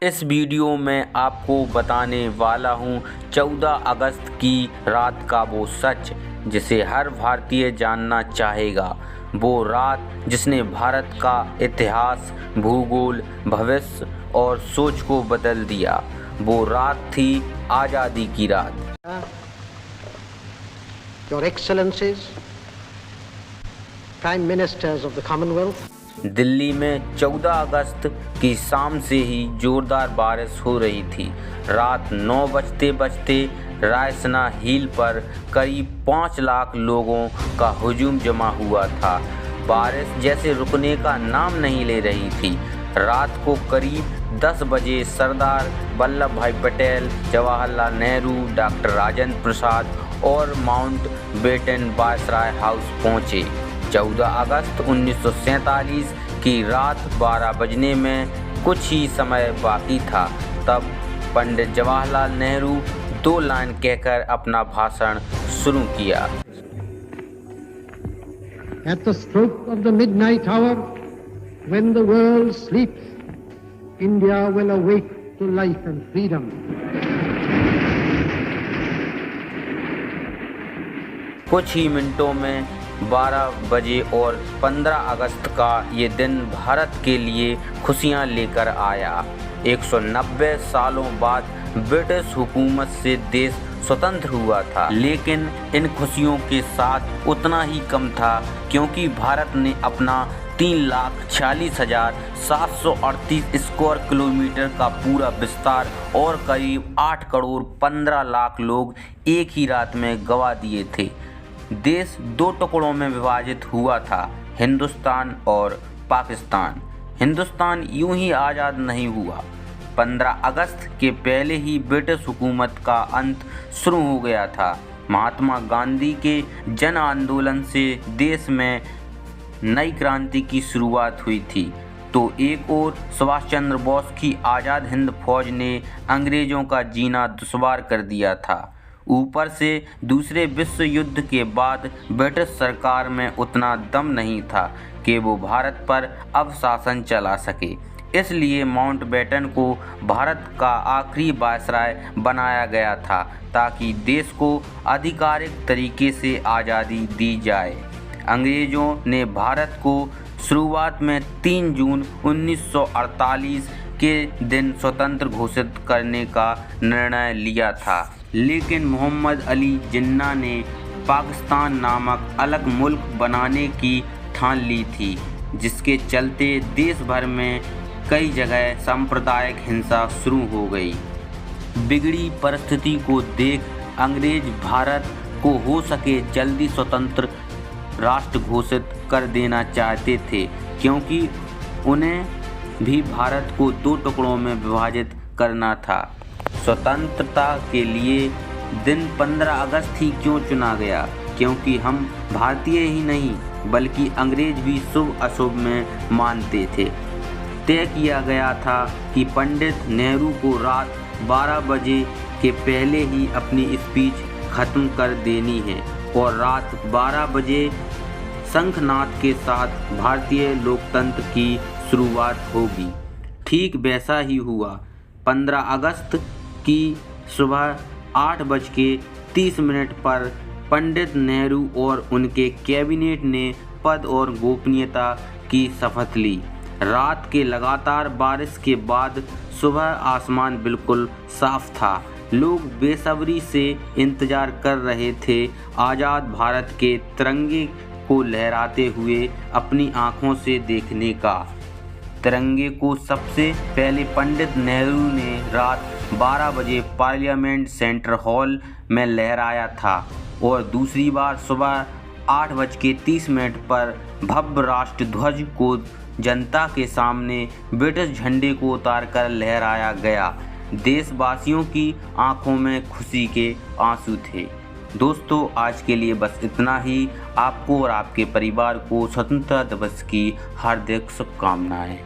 इस वीडियो में आपको बताने वाला हूं 14 अगस्त की रात का वो सच जिसे हर भारतीय जानना चाहेगा। वो रात जिसने भारत का इतिहास, भूगोल, भविष्य और सोच को बदल दिया। वो रात थी आज़ादी की रात। Your Excellencies, Prime Ministers of the Commonwealth, Delhi में 14 अगस्त की शाम से ही जोरदार बारिश हो रही थी। रात 9 बजते रायसीना हिल पर करीब 5 लाख लोगों का हुजूम जमा हुआ था। बारिश जैसे रुकने का नाम नहीं ले रही थी। रात को करीब 10 बजे सरदार वल्लभ भाई पटेल, जवाहरलाल नेहरू, डॉक्टर राजेंद्र प्रसाद और माउंट बेटन वायसराय हाउस पहुंचे। 14 अगस्त 1947 की रात 12 बजने में कुछ ही समय बाकी था। तब पंडित जवाहरलाल नेहरू 2 लाइन कहकर अपना भाषण शुरू किया। At the stroke of the midnight hour, when the world sleeps, India will awake to life and freedom. कुछ ही मिनटों में 12 बजे और 15 अगस्त का ये दिन भारत के लिए खुशियां लेकर आया। 190 सालों बाद ब्रिटिश हुकूमत से देश स्वतंत्र हुआ था, लेकिन इन खुशियों के साथ उतना ही कम था, क्योंकि भारत ने अपना 3,46,738 स्क्वायर किलोमीटर का पूरा विस्तार और करीब 8 करोड़ 15 लाख लोग एक ही रात में गंवा दिए थे। देश 2 टुकड़ों में विभाजित हुआ था, हिंदुस्तान और पाकिस्तान। हिंदुस्तान यूं ही आज़ाद नहीं हुआ। 15 अगस्त के पहले ही ब्रिटिश हुकूमत का अंत शुरू हो गया था। महात्मा गांधी के जन आंदोलन से देश में नई क्रांति की शुरुआत हुई थी, तो एक ओर सुभाष चंद्र बोस की आज़ाद हिंद फौज ने अंग्रेज़ों का जीना दुश्वार कर दिया था। ऊपर से दूसरे विश्व युद्ध के बाद ब्रिटिश सरकार में उतना दम नहीं था कि वो भारत पर अब शासन चला सके। इसलिए माउंटबेटन को भारत का आखिरी वायसराय बनाया गया था, ताकि देश को आधिकारिक तरीके से आज़ादी दी जाए। अंग्रेज़ों ने भारत को शुरुआत में 3 जून 1948 के दिन स्वतंत्र घोषित करने का निर्णय लिया था, लेकिन मोहम्मद अली जिन्ना ने पाकिस्तान नामक अलग मुल्क बनाने की ठान ली थी, जिसके चलते देश भर में कई जगह सांप्रदायिक हिंसा शुरू हो गई। बिगड़ी परिस्थिति को देख अंग्रेज भारत को हो सके जल्दी स्वतंत्र राष्ट्र घोषित कर देना चाहते थे, क्योंकि उन्हें भी भारत को 2 टुकड़ों में विभाजित करना था। स्वतंत्रता के लिए दिन 15 अगस्त ही क्यों चुना गया? क्योंकि हम भारतीय ही नहीं बल्कि अंग्रेज भी शुभ अशुभ में मानते थे। तय किया गया था कि पंडित नेहरू को रात 12 बजे के पहले ही अपनी स्पीच खत्म कर देनी है और रात 12 बजे शंखनाद के साथ भारतीय लोकतंत्र की शुरुआत होगी। ठीक वैसा ही हुआ। 15 अगस्त की सुबह 8:30 पर पंडित नेहरू और उनके कैबिनेट ने पद और गोपनीयता की शपथ ली। रात के लगातार बारिश के बाद सुबह आसमान बिल्कुल साफ था। लोग बेसब्री से इंतजार कर रहे थे आज़ाद भारत के तिरंगे को लहराते हुए अपनी आँखों से देखने का। तिरंगे को सबसे पहले पंडित नेहरू ने रात 12 बजे पार्लियामेंट सेंटर हॉल में लहराया था और दूसरी बार सुबह 8:30 पर भव्य राष्ट्र ध्वज को जनता के सामने ब्रिटिश झंडे को उतारकर लहराया गया। देशवासियों की आंखों में खुशी के आंसू थे। दोस्तों, आज के लिए बस इतना ही। आपको और आपके परिवार को स्वतंत्रता दिवस की हार्दिक शुभकामनाएं।